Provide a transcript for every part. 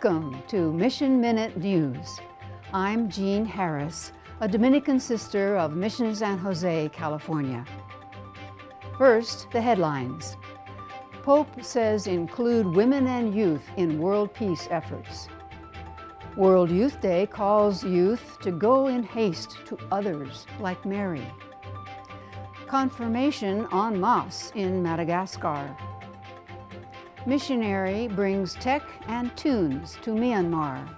Welcome to Mission Minute News. I'm Jean Harris, a Dominican sister of Mission San Jose, California. First, the headlines. Pope says include women and youth in world peace efforts. World Youth Day calls youth to go in haste to others like Mary. Confirmation en masse in Madagascar. Missionary brings tech and tunes to Myanmar.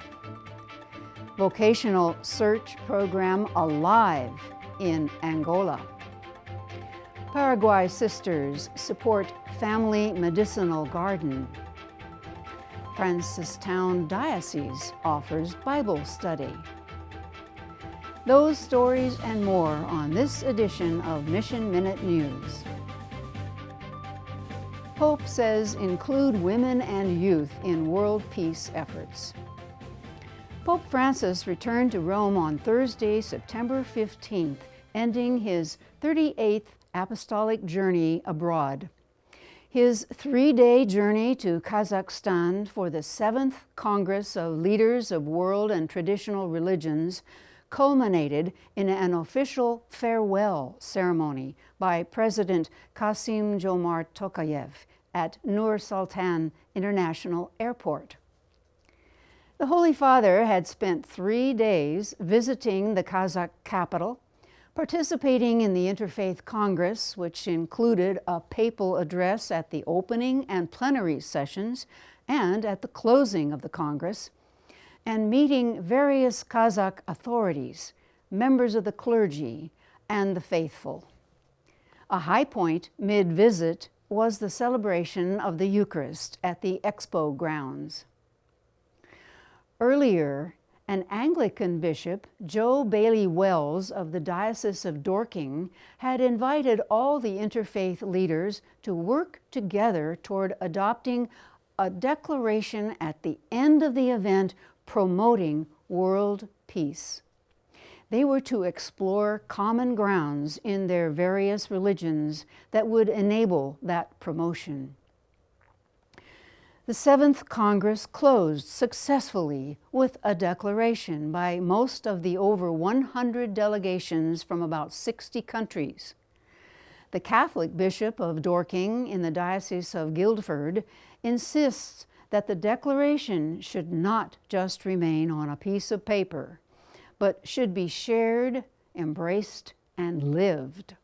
Vocational search program alive in Angola. Paraguay sisters support family medicinal garden. Francistown Diocese offers Bible study. Those stories and more on this edition of Mission Minute News. Pope says include women and youth in world peace efforts. Pope Francis returned to Rome on Thursday, September 15th, ending his 38th apostolic journey abroad. His three-day journey to Kazakhstan for the 7th Congress of Leaders of World and Traditional Religions culminated in an official farewell ceremony by President Kassym-Jomart Tokayev at Nur Sultan International Airport. The Holy Father had spent 3 days visiting the Kazakh capital, participating in the Interfaith Congress, which included a papal address at the opening and plenary sessions and at the closing of the Congress, and meeting various Kazakh authorities, members of the clergy, and the faithful. A high point mid-visit was the celebration of the Eucharist at the Expo grounds. Earlier, an Anglican bishop, Joe Bailey Wells of the Diocese of Dorking, had invited all the interfaith leaders to work together toward adopting a declaration at the end of the event promoting world peace. They were to explore common grounds in their various religions that would enable that promotion. The 7th Congress closed successfully with a declaration by most of the over 100 delegations from about 60 countries. The Catholic Bishop of Dorking in the Diocese of Guildford insists that the declaration should not just remain on a piece of paper, but should be shared, embraced, and lived.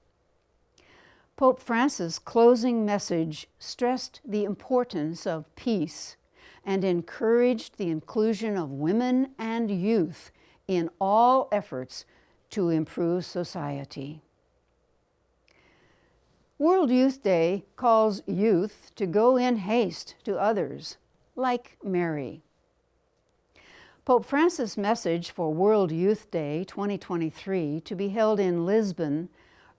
Pope Francis' closing message stressed the importance of peace and encouraged the inclusion of women and youth in all efforts to improve society. World Youth Day calls youth to go in haste to others, like Mary. Pope Francis' message for World Youth Day 2023, to be held in Lisbon,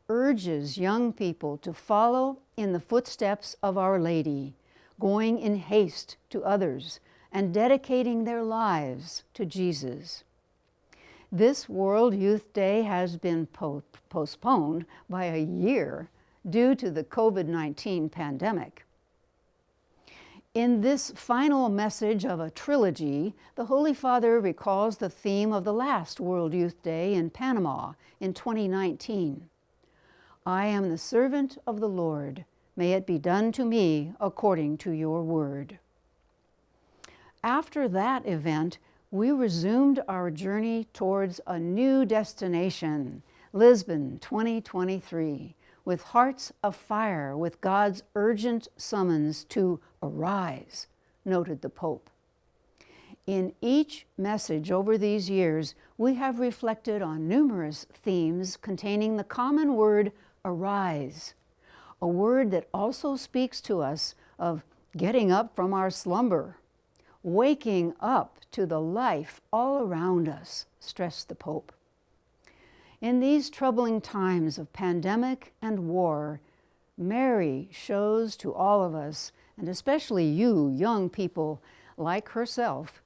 urges young people to follow in the footsteps of Our Lady, going in haste to others and dedicating their lives to Jesus. This World Youth Day has been postponed by a year due to the COVID-19 pandemic. In this final message of a trilogy, the Holy Father recalls the theme of the last World Youth Day in Panama in 2019. I am the servant of the Lord. May it be done to me according to your word. After that event, we resumed our journey towards a new destination, Lisbon 2023, with hearts afire with God's urgent summons to arise, noted the Pope. In each message over these years, we have reflected on numerous themes containing the common word arise, a word that also speaks to us of getting up from our slumber, waking up to the life all around us, stressed the Pope. In these troubling times of pandemic and war, Mary shows to all of us, and especially you young people like herself,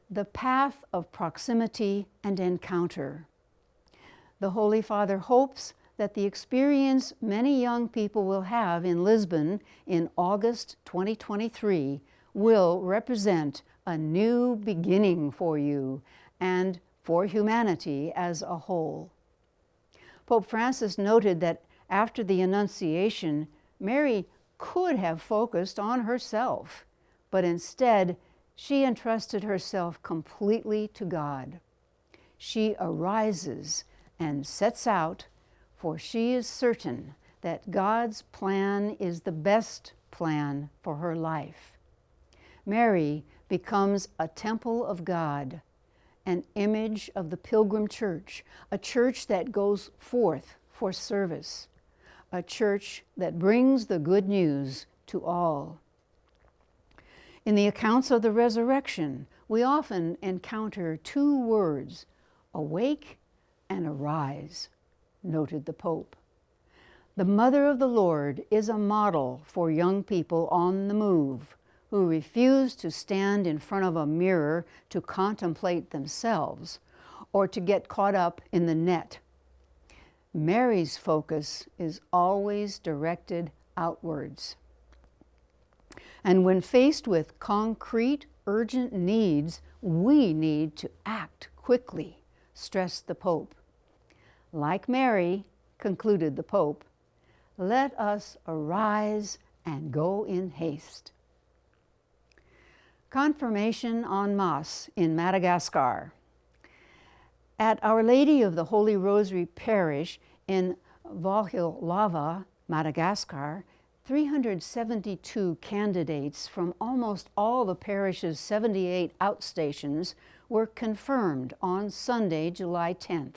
the path of proximity and encounter. The Holy Father hopes that the experience many young people will have in Lisbon in August 2023 will represent a new beginning for you and for humanity as a whole. Pope Francis noted that after the Annunciation, Mary could have focused on herself, but instead she entrusted herself completely to God. She arises and sets out, for she is certain that God's plan is the best plan for her life. Mary becomes a temple of God, an image of the Pilgrim Church, a church that goes forth for service, a church that brings the good news to all. In the accounts of the resurrection, we often encounter two words, awake and arise, noted the Pope. The Mother of the Lord is a model for young people on the move who refuse to stand in front of a mirror to contemplate themselves or to get caught up in the net. Mary's focus is always directed outwards. And when faced with concrete, urgent needs, we need to act quickly, stressed the Pope. Like Mary, concluded the Pope, let us arise and go in haste. Confirmation en masse in Madagascar. At Our Lady of the Holy Rosary Parish in Vocational, Madagascar, 372 candidates from almost all the parish's 78 outstations were confirmed on Sunday, July 10th.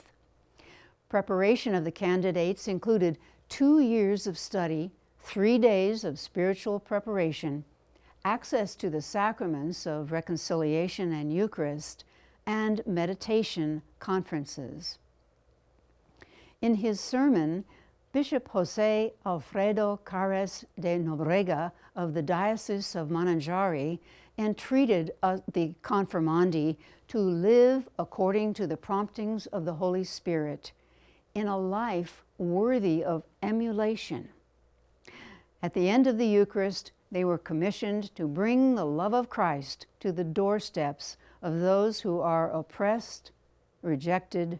Preparation of the candidates included 2 years of study, 3 days of spiritual preparation, access to the sacraments of reconciliation and Eucharist, and meditation conferences. In his sermon, Bishop Jose Alfredo Cares de Nobrega of the Diocese of Mananjari entreated the confirmandi to live according to the promptings of the Holy Spirit in a life worthy of emulation. At the end of the Eucharist, they were commissioned to bring the love of Christ to the doorsteps of those who are oppressed, rejected,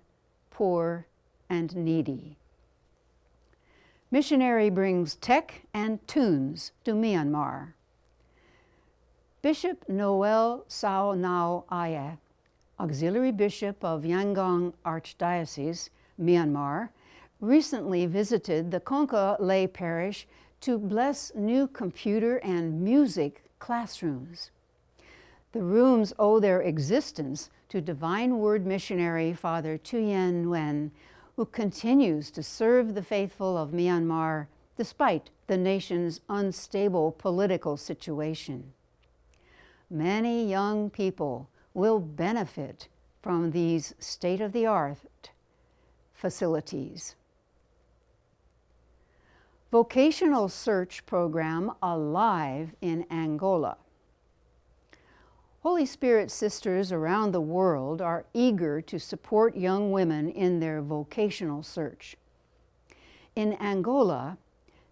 poor, and needy. Missionary brings tech and tunes to Myanmar. Bishop Noel Sao Nao Aya, Auxiliary Bishop of Yangon Archdiocese, Myanmar, recently visited the Konka lay parish to bless new computer and music classrooms. The rooms owe their existence to Divine Word missionary Father Tuyen Nguyen, who continues to serve the faithful of Myanmar despite the nation's unstable political situation. Many young people will benefit from these state-of-the-art facilities. Vocational Search Program alive in Angola. Holy Spirit sisters around the world are eager to support young women in their vocational search. In Angola,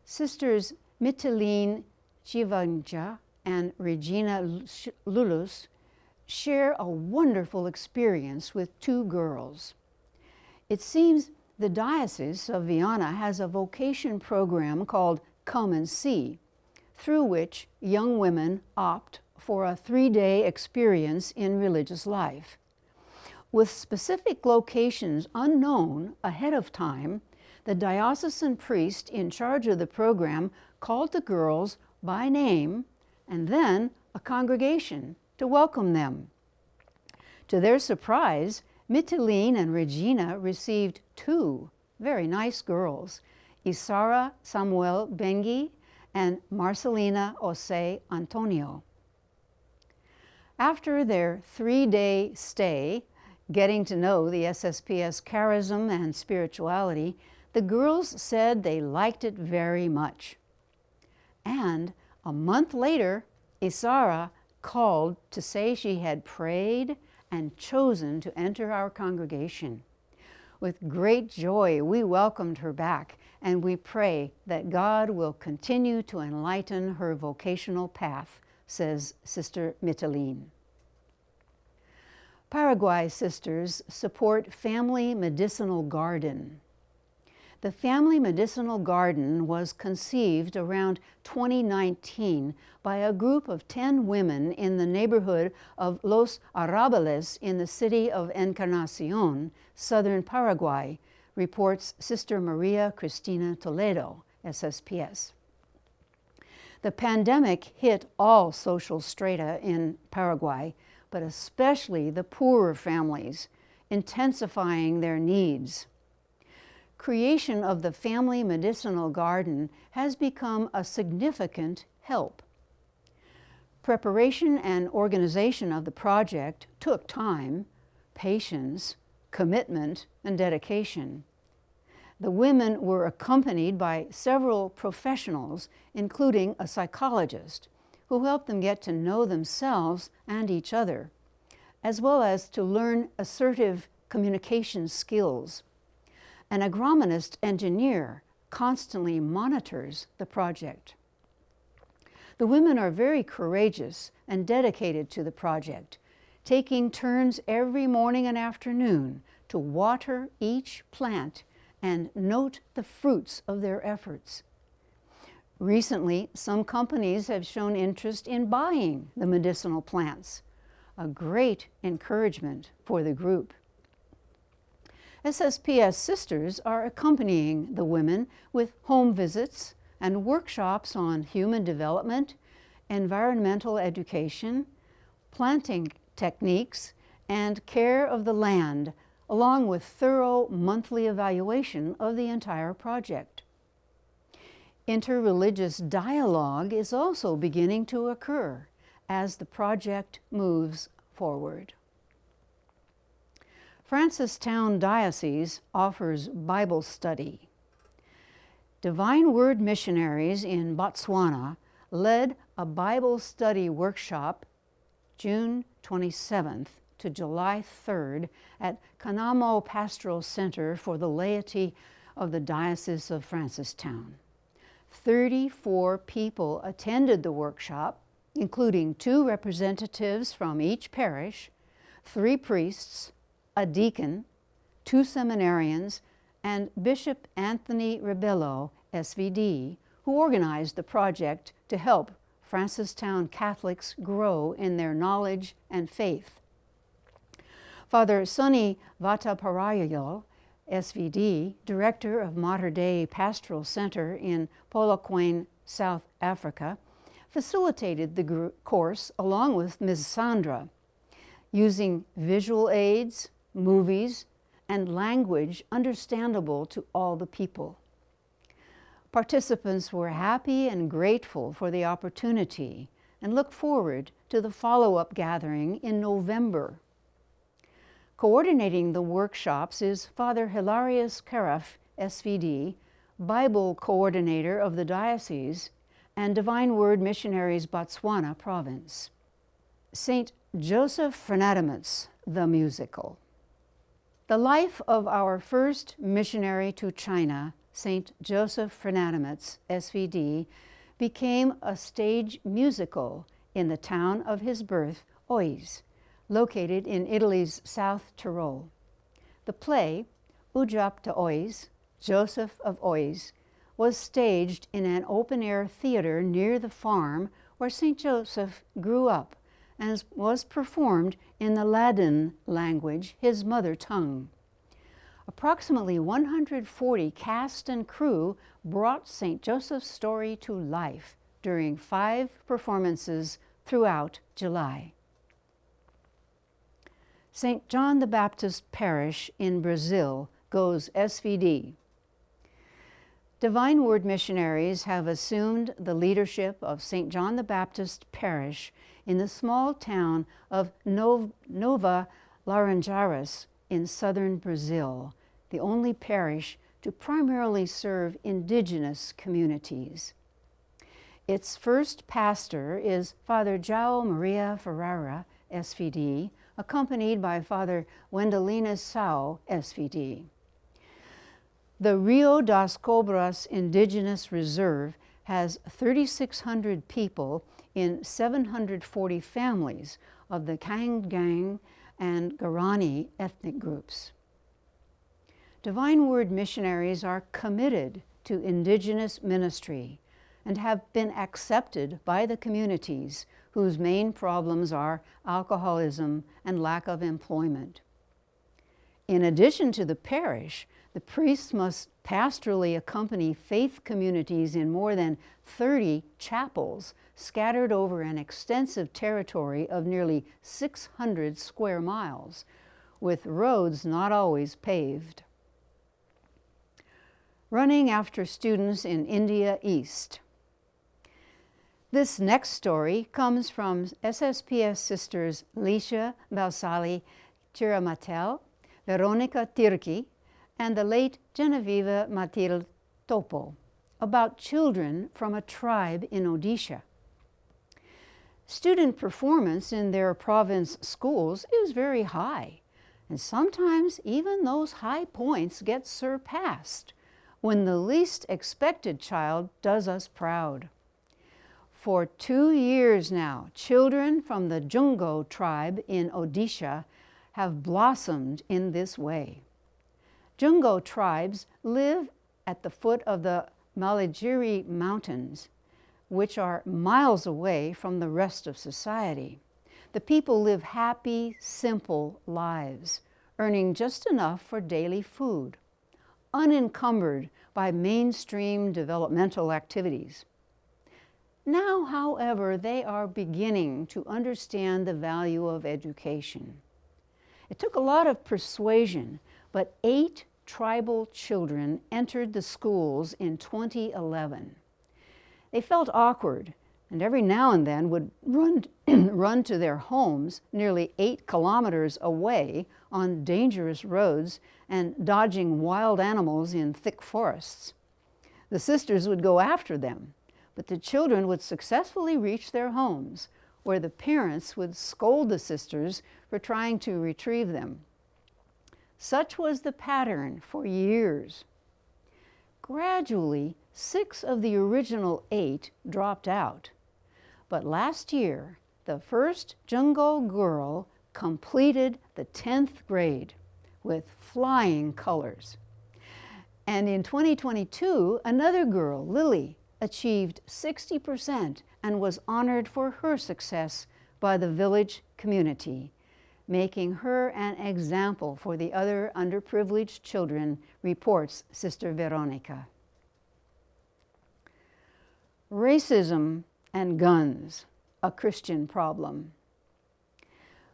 Sisters Mitaline Chivanja and Regina Lulus share a wonderful experience with 2 girls. It seems the Diocese of Viana has a vocation program called Come and See, through which young women opt for a 3-day experience in religious life. With specific locations unknown ahead of time, the diocesan priest in charge of the program called the girls by name and then a congregation to welcome them. To their surprise, Mitaline and Regina received 2 very nice girls, Isara Samuel Bengi and Marcelina Jose Antonio. After their 3-day stay, getting to know the SSPS charism and spirituality, the girls said they liked it very much. And a month later, Isara called to say she had prayed and chosen to enter our congregation. With great joy, we welcomed her back, and we pray that God will continue to enlighten her vocational path, says Sister Mitaline. Paraguay sisters support Family Medicinal Garden. The Family Medicinal Garden was conceived around 2019 by a group of 10 women in the neighborhood of Los Arrabales in the city of Encarnacion, southern Paraguay, reports Sister Maria Cristina Toledo, SSPS. The pandemic hit all social strata in Paraguay, but especially the poorer families, intensifying their needs. Creation of the Family Medicinal Garden has become a significant help. Preparation and organization of the project took time, patience, commitment, and dedication. The women were accompanied by several professionals, including a psychologist, who helped them get to know themselves and each other, as well as to learn assertive communication skills. An agronomist engineer constantly monitors the project. The women are very courageous and dedicated to the project, taking turns every morning and afternoon to water each plant and note the fruits of their efforts. Recently, some companies have shown interest in buying the medicinal plants, a great encouragement for the group. SSPS sisters are accompanying the women with home visits and workshops on human development, environmental education, planting techniques, and care of the land, along with thorough monthly evaluation of the entire project. Interreligious dialogue is also beginning to occur as the project moves forward. Francistown Diocese offers Bible study. Divine Word missionaries in Botswana led a Bible study workshop June 27th to July 3rd at Kanamo Pastoral Center for the laity of the Diocese of Francistown. 34 people attended the workshop, including 2 representatives from each parish, 3 priests, a deacon, 2 seminarians, and Bishop Anthony Rebello, SVD, who organized the project to help Francistown Catholics grow in their knowledge and faith. Father Sonny Vataparayal, SVD, Director of Mater Dei Pastoral Center in Polokwane, South Africa, facilitated the course along with Ms. Sandra, using visual aids, movies, and language understandable to all the people. Participants were happy and grateful for the opportunity and look forward to the follow-up gathering in November. Coordinating the workshops is Father Hilarius Caraf, SVD, Bible Coordinator of the Diocese, and Divine Word Missionaries Botswana Province. St. Joseph Fernandez, the musical. The life of our first missionary to China, St. Joseph Fernandez, SVD, became a stage musical in the town of his birth, Oise, located in Italy's South Tyrol. The play, Ujap to Oise, Joseph of Oise, was staged in an open-air theater near the farm where St. Joseph grew up and was performed in the Ladin language, his mother tongue. Approximately 140 cast and crew brought St. Joseph's story to life during 5 performances throughout July. St. John the Baptist Parish in Brazil goes SVD. Divine Word missionaries have assumed the leadership of St. John the Baptist Parish in the small town of Nova Laranjeiras in southern Brazil, the only parish to primarily serve indigenous communities. Its first pastor is Father João Maria Ferreira, SVD, accompanied by Father Wendelina Sao, SVD. The Rio das Cobras Indigenous Reserve has 3,600 people in 740 families of the Kangang and Guarani ethnic groups. Divine Word missionaries are committed to indigenous ministry and have been accepted by the communities whose main problems are alcoholism and lack of employment. In addition to the parish, the priests must pastorally accompany faith communities in more than 30 chapels scattered over an extensive territory of nearly 600 square miles, with roads not always paved. Running after students in India East. This next story comes from SSPS sisters Lisha Balsali Chiramatel, Veronica Tirki, and the late Genevieve Matilde Topo, about children from a tribe in Odisha. Student performance in their province schools is very high, and sometimes even those high points get surpassed when the least expected child does us proud. For 2 years now, children from the Jungo tribe in Odisha have blossomed in this way. Jungo tribes live at the foot of the Malagiri Mountains, which are miles away from the rest of society. The people live happy, simple lives, earning just enough for daily food, unencumbered by mainstream developmental activities. Now, however, they are beginning to understand the value of education. It took a lot of persuasion, but 8 tribal children entered the schools in 2011. They felt awkward, and every now and then would run to their homes nearly 8 kilometers away on dangerous roads and dodging wild animals in thick forests. The sisters would go after them, but the children would successfully reach their homes, where the parents would scold the sisters for trying to retrieve them. Such was the pattern for years. Gradually, 6 of the original 8 dropped out. But last year, the first Jungo girl completed the 10th grade with flying colors. And in 2022, another girl, Lily, achieved 60% and was honored for her success by the village community, making her an example for the other underprivileged children, reports Sister Veronica. Racism and guns, a Christian problem.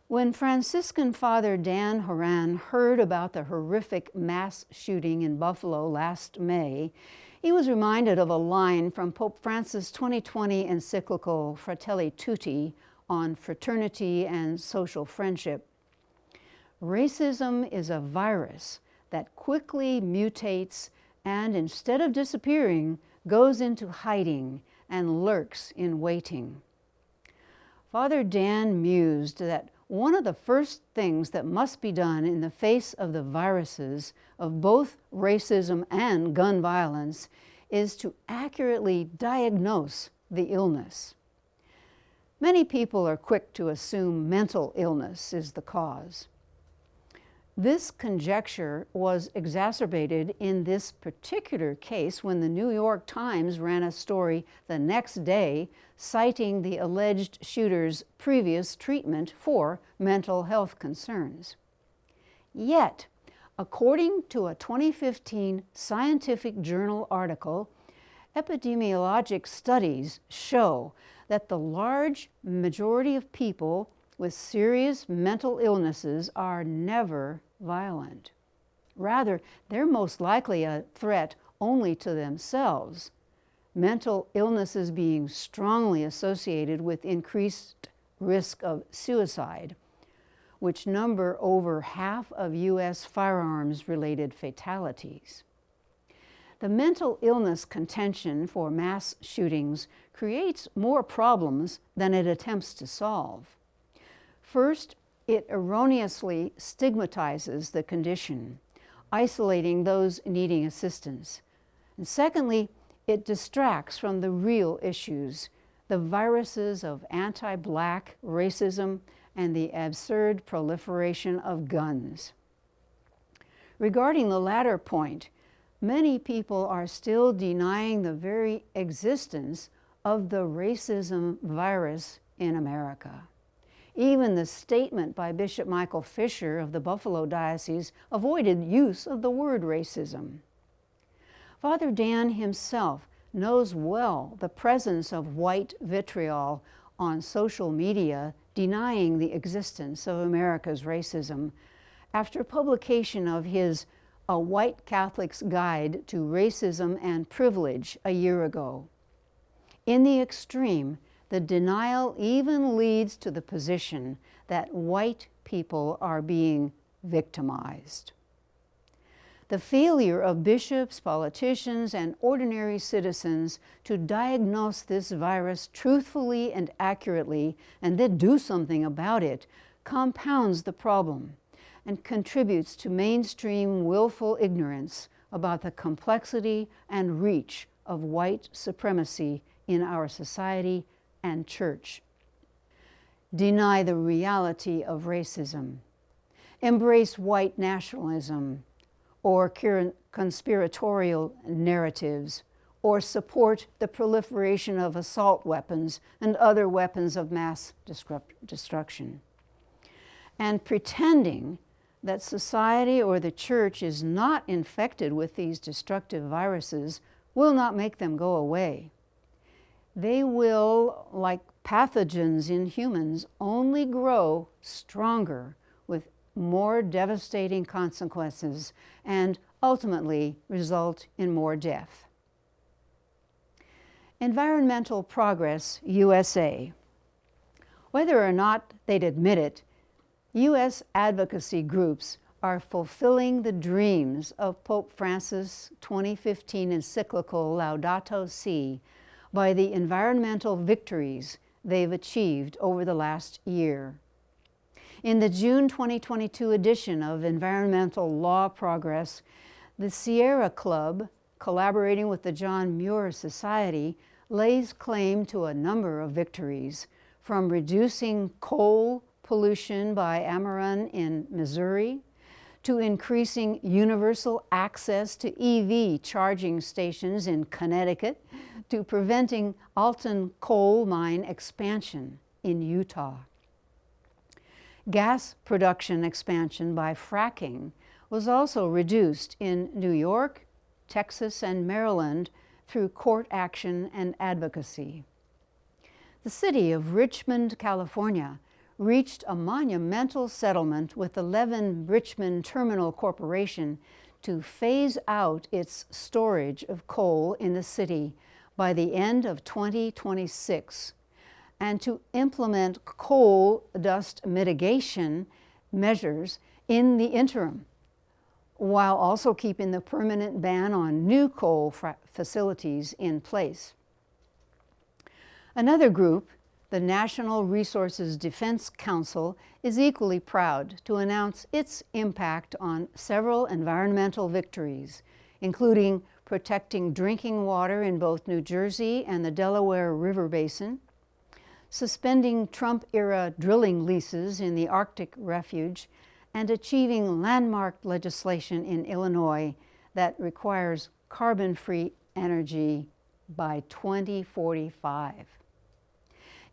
When Franciscan Father Dan Horan heard about the horrific mass shooting in Buffalo last May, he was reminded of a line from Pope Francis' 2020 encyclical Fratelli Tutti on fraternity and social friendship. Racism is a virus that quickly mutates and, instead of disappearing, goes into hiding and lurks in waiting. Father Dan mused that one of the first things that must be done in the face of the viruses of both racism and gun violence is to accurately diagnose the illness. Many people are quick to assume mental illness is the cause. This conjecture was exacerbated in this particular case when the New York Times ran a story the next day citing the alleged shooter's previous treatment for mental health concerns. Yet, according to a 2015 scientific journal article, epidemiologic studies show that the large majority of people with serious mental illnesses are never violent. Rather, they're most likely a threat only to themselves, mental illnesses being strongly associated with increased risk of suicide, which number over half of U.S. firearms-related fatalities. The mental illness contention for mass shootings creates more problems than it attempts to solve. First, it erroneously stigmatizes the condition, isolating those needing assistance. And secondly, it distracts from the real issues, the viruses of anti-Black racism and the absurd proliferation of guns. Regarding the latter point, many people are still denying the very existence of the racism virus in America. Even the statement by Bishop Michael Fisher of the Buffalo Diocese avoided use of the word racism. Father Dan himself knows well the presence of white vitriol on social media denying the existence of America's racism after publication of his A White Catholic's Guide to Racism and Privilege a year ago. In the extreme, the denial even leads to the position that white people are being victimized. The failure of bishops, politicians, and ordinary citizens to diagnose this virus truthfully and accurately and then do something about it compounds the problem and contributes to mainstream willful ignorance about the complexity and reach of white supremacy in our society and church. Deny the reality of racism, embrace white nationalism or conspiratorial narratives, or support the proliferation of assault weapons and other weapons of mass destruction. And pretending that society or the church is not infected with these destructive viruses will not make them go away. They will, like pathogens in humans, only grow stronger with more devastating consequences and ultimately result in more death. Environmental Progress USA. Whether or not they'd admit it, U.S. advocacy groups are fulfilling the dreams of Pope Francis' 2015 encyclical Laudato Si by the environmental victories they've achieved over the last year. In the June 2022 edition of Environmental Law Progress, the Sierra Club, collaborating with the John Muir Society, lays claim to a number of victories, from reducing coal pollution by Ameron in Missouri, to increasing universal access to EV charging stations in Connecticut, to preventing Alton coal mine expansion in Utah. Gas production expansion by fracking was also reduced in New York, Texas, and Maryland through court action and advocacy. The city of Richmond, California, reached a monumental settlement with the Levin Richmond Terminal Corporation to phase out its storage of coal in the city by the end of 2026 and to implement coal dust mitigation measures in the interim, while also keeping the permanent ban on new coal facilities in place. Another group, the National Resources Defense Council, is equally proud to announce its impact on several environmental victories, including protecting drinking water in both New Jersey and the Delaware River Basin, suspending Trump-era drilling leases in the Arctic Refuge, and achieving landmark legislation in Illinois that requires carbon-free energy by 2045.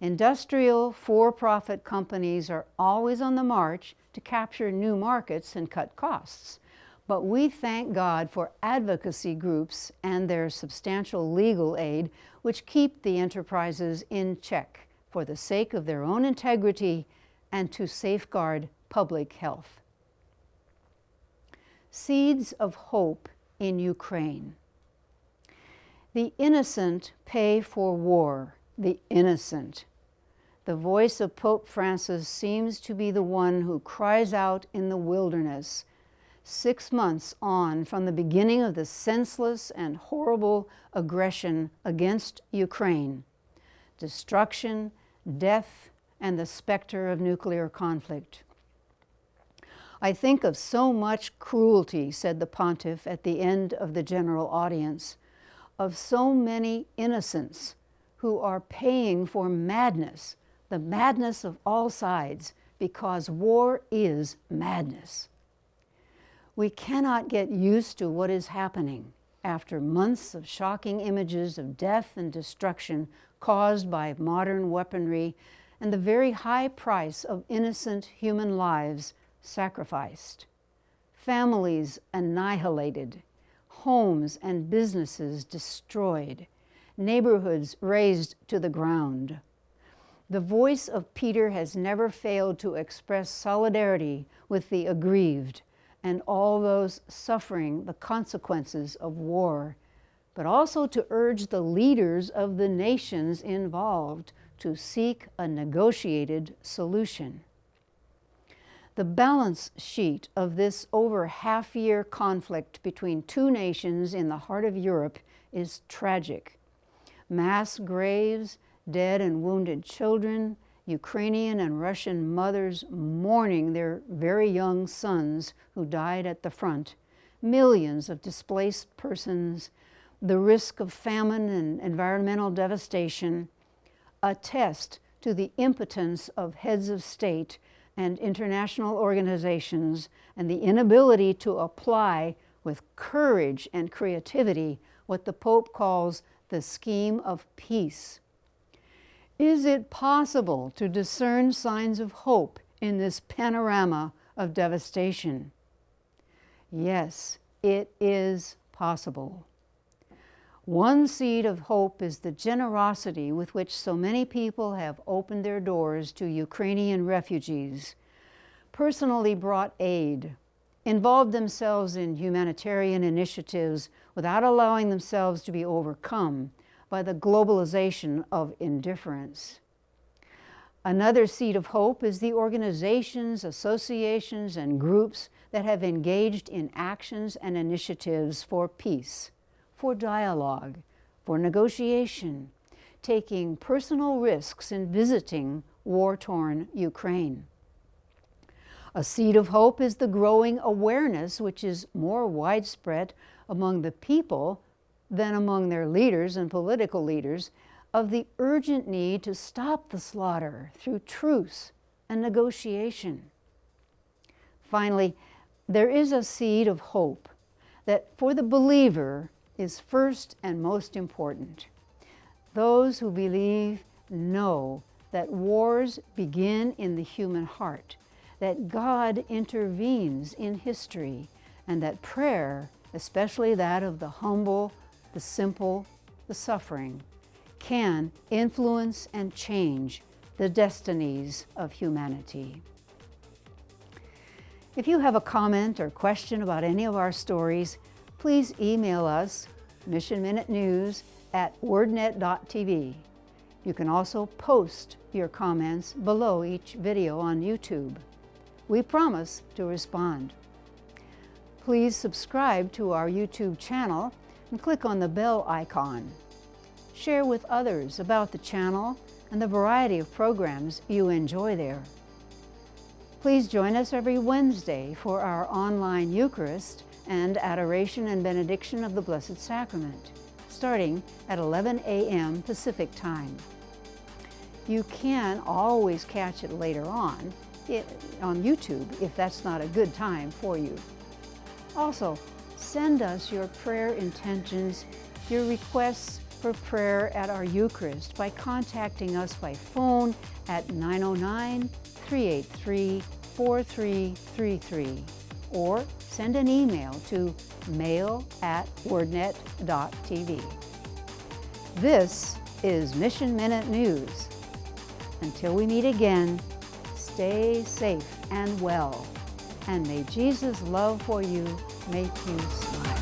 Industrial for-profit companies are always on the march to capture new markets and cut costs. But we thank God for advocacy groups and their substantial legal aid, which keep the enterprises in check for the sake of their own integrity and to safeguard public health. Seeds of hope in Ukraine. The innocent pay for war, the innocent. The voice of Pope Francis seems to be the one who cries out in the wilderness, 6 months on from the beginning of the senseless and horrible aggression against Ukraine, destruction, death, and the specter of nuclear conflict. I think of so much cruelty, said the pontiff at the end of the general audience, of so many innocents who are paying for madness, the madness of all sides, because war is madness. We cannot get used to what is happening after months of shocking images of death and destruction caused by modern weaponry and the very high price of innocent human lives sacrificed. Families annihilated, homes and businesses destroyed, neighborhoods razed to the ground. The voice of Peter has never failed to express solidarity with the aggrieved and all those suffering the consequences of war, but also to urge the leaders of the nations involved to seek a negotiated solution. The balance sheet of this over half-year conflict between two nations in the heart of Europe is tragic. Mass graves, dead and wounded children, Ukrainian and Russian mothers mourning their very young sons who died at the front, millions of displaced persons, the risk of famine and environmental devastation, attest to the impotence of heads of state and international organizations and the inability to apply with courage and creativity what the Pope calls the scheme of peace. Is it possible to discern signs of hope in this panorama of devastation? Yes, it is possible. One seed of hope is the generosity with which so many people have opened their doors to Ukrainian refugees, personally brought aid, involved themselves in humanitarian initiatives without allowing themselves to be overcome by the globalization of indifference. Another seed of hope is the organizations, associations, and groups that have engaged in actions and initiatives for peace, for dialogue, for negotiation, taking personal risks in visiting war-torn Ukraine. A seed of hope is the growing awareness, which is more widespread among the people than among their leaders and political leaders, of the urgent need to stop the slaughter through truce and negotiation. Finally, there is a seed of hope that for the believer is first and most important. Those who believe know that wars begin in the human heart, that God intervenes in history, and that prayer, especially that of the humble, the simple, the suffering, can influence and change the destinies of humanity. If you have a comment or question about any of our stories, please email us, missionminutenews@wordnet.tv. You can also post your comments below each video on YouTube. We promise to respond. Please subscribe to our YouTube channel and click on the bell icon. Share with others about the channel and the variety of programs you enjoy there. Please join us every Wednesday for our online Eucharist and Adoration and Benediction of the Blessed Sacrament, starting at 11 a.m. Pacific Time. You can always catch it later on YouTube if that's not a good time for you. Also, send us your prayer intentions, your requests for prayer at our Eucharist by contacting us by phone at 909-383-4333 or send an email to mail@wordnet.tv. This is Mission Minute News. Until we meet again, stay safe and well, and may Jesus' love for you make you smile.